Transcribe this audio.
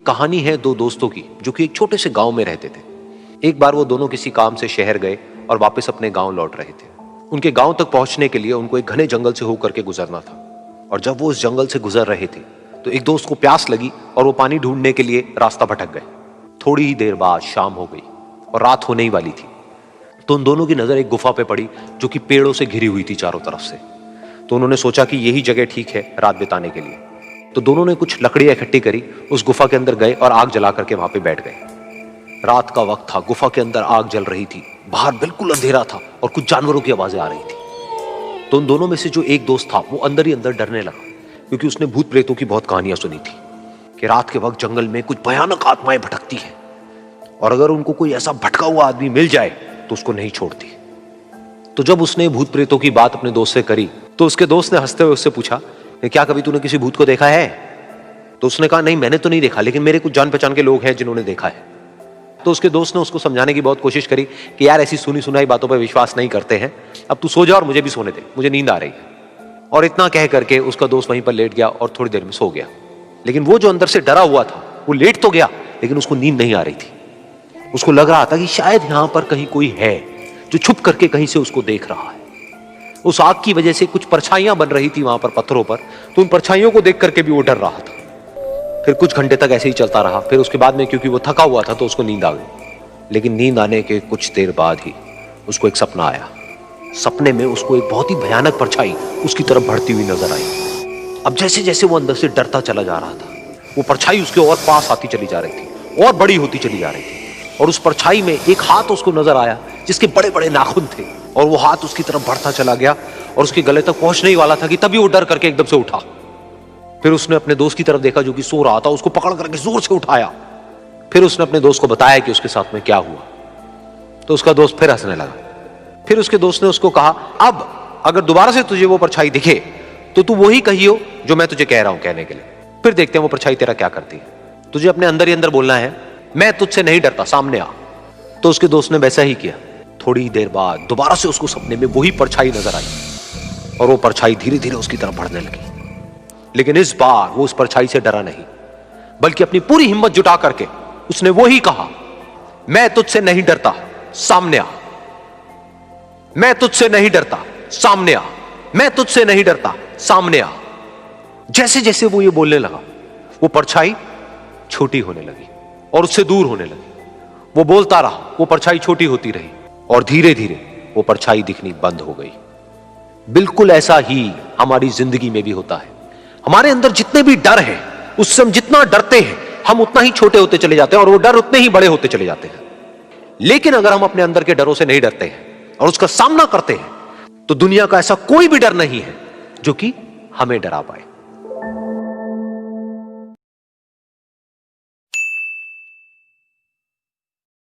कहानी है दो दोस्तों की जो कि एक छोटे से गांव में रहते थे। एक बार वो दोनों किसी काम से शहर गए और वापस अपने गांव लौट रहे थे। उनके गांव तक पहुंचने के लिए उनको एक घने जंगल से होकर के गुजरना था और जब वो उस जंगल से गुजर रहे थे तो एक दोस्त को प्यास लगी और वो पानी ढूंढने के लिए रास्ता भटक गए। थोड़ी ही देर बाद शाम हो गई और रात होने ही वाली थी। तो उन दोनों की नजर एक गुफा पे पड़ी जो कि पेड़ों से घिरी हुई थी चारों तरफ से। तो उन्होंने सोचा कि यही जगह ठीक है रात बिताने के लिए। तो दोनों ने कुछ लकड़ियां इकट्ठी करी, उस गुफा के अंदर गए और आग जला करके वहां पे बैठ गए। रात का वक्त था, गुफा के अंदर आग जल रही थी, बाहर बिल्कुल अंधेरा था और कुछ जानवरों की आवाजें आ रही थी। तो उन दोनों में से जो एक दोस्त था वो अंदर ही अंदर डरने लगा, क्योंकि उसने भूत प्रेतों की बहुत कहानियां सुनी थी कि रात के वक्त जंगल में कुछ भयानक आत्माएं भटकती हैं और अगर उनको कोई ऐसा भटका हुआ आदमी मिल जाए तो उसको नहीं छोड़ती। तो जब उसने भूत प्रेतों की बात अपने दोस्त से करी तो उसके दोस्त ने हंसते हुए उससे पूछा, क्या कभी तूने किसी भूत को देखा है? तो उसने कहा, नहीं मैंने तो नहीं देखा, लेकिन मेरे कुछ जान पहचान के लोग हैं जिन्होंने देखा है। तो उसके दोस्त ने उसको समझाने की बहुत कोशिश करी कि यार ऐसी सुनी सुनाई बातों पर विश्वास नहीं करते हैं, अब तू सो जा और मुझे भी सोने दे, मुझे नींद आ रही है। और इतना कह करके उसका दोस्त वहीं पर लेट गया और थोड़ी देर में सो गया। लेकिन वो जो अंदर से डरा हुआ था वो लेट तो गया, लेकिन उसको नींद नहीं आ रही थी। उसको लग रहा था कि शायद यहां पर कहीं कोई है जो छुप करके कहीं से उसको देख रहा है। उस आग की वजह से कुछ परछाइयां बन रही थी वहां पर पत्थरों पर, तो उन परछाइयों को देख करके भी वो डर रहा था। फिर कुछ घंटे तक ऐसे ही चलता रहा। फिर उसके बाद में क्योंकि वो थका हुआ था तो उसको नींद आ गई। लेकिन नींद आने के कुछ देर बाद ही उसको एक सपना आया। सपने में उसको एक बहुत ही भयानक परछाई उसकी तरफ बढ़ती हुई नजर आई। अब जैसे जैसे वो अंदर से डरता चला जा रहा था, वो परछाई उसके और पास आती चली जा रही थी और बड़ी होती चली जा रही थी। और उस परछाई में एक हाथ उसको नजर आया जिसके बड़े बड़े नाखून थे, और वो हाथ उसकी तरफ बढ़ता चला गया और उसके गले तक पहुंचने ही वाला था कि तभी वो डर करके एकदम से उठा। फिर उसने अपने दोस्त की तरफ देखा जो कि सो रहा था, उसको पकड़ करके जोर से उठाया। फिर उसने अपने दोस्त को बताया कि उसके साथ में क्या हुआ। तो उसका दोस्त फिर हंसने लगा। फिर उसके दोस्त ने उसको कहा, अब अगर दोबारा से तुझे वो परछाई दिखे तो तू वही कहियो जो मैं तुझे कह रहा हूं कहने के लिए, फिर देखते हैं वो परछाई तेरा क्या करती है। तुझे अपने अंदर ही अंदर बोलना है, मैं तुझसे नहीं डरता, सामने आ। तो उसके दोस्त ने वैसा ही किया। थोड़ी देर बाद दोबारा से उसको सपने में वही परछाई नजर आई और वो परछाई धीरे धीरे उसकी तरफ बढ़ने लगी। लेकिन इस बार वो उस परछाई से डरा नहीं, बल्कि अपनी पूरी हिम्मत जुटा करके उसने वही कहा, मैं तुझसे नहीं डरता, सामने आ। मैं तुझसे नहीं डरता, सामने आ। मैं तुझसे नहीं डरता, सामने आ। जैसे जैसे वो ये बोलने लगा वो परछाई छोटी होने लगी और उससे दूर होने लगी। वो बोलता रहा, वो परछाई छोटी होती रही और धीरे धीरे वो परछाई दिखनी बंद हो गई। बिल्कुल ऐसा ही हमारी जिंदगी में भी होता है। हमारे अंदर जितने भी डर है, उससे हम जितना डरते हैं हम उतना ही छोटे होते चले जाते हैं और वो डर उतने ही बड़े होते चले जाते हैं। लेकिन अगर हम अपने अंदर के डरों से नहीं डरते हैं और उसका सामना करते हैं तो दुनिया का ऐसा कोई भी डर नहीं है जो कि हमें डरा पाए।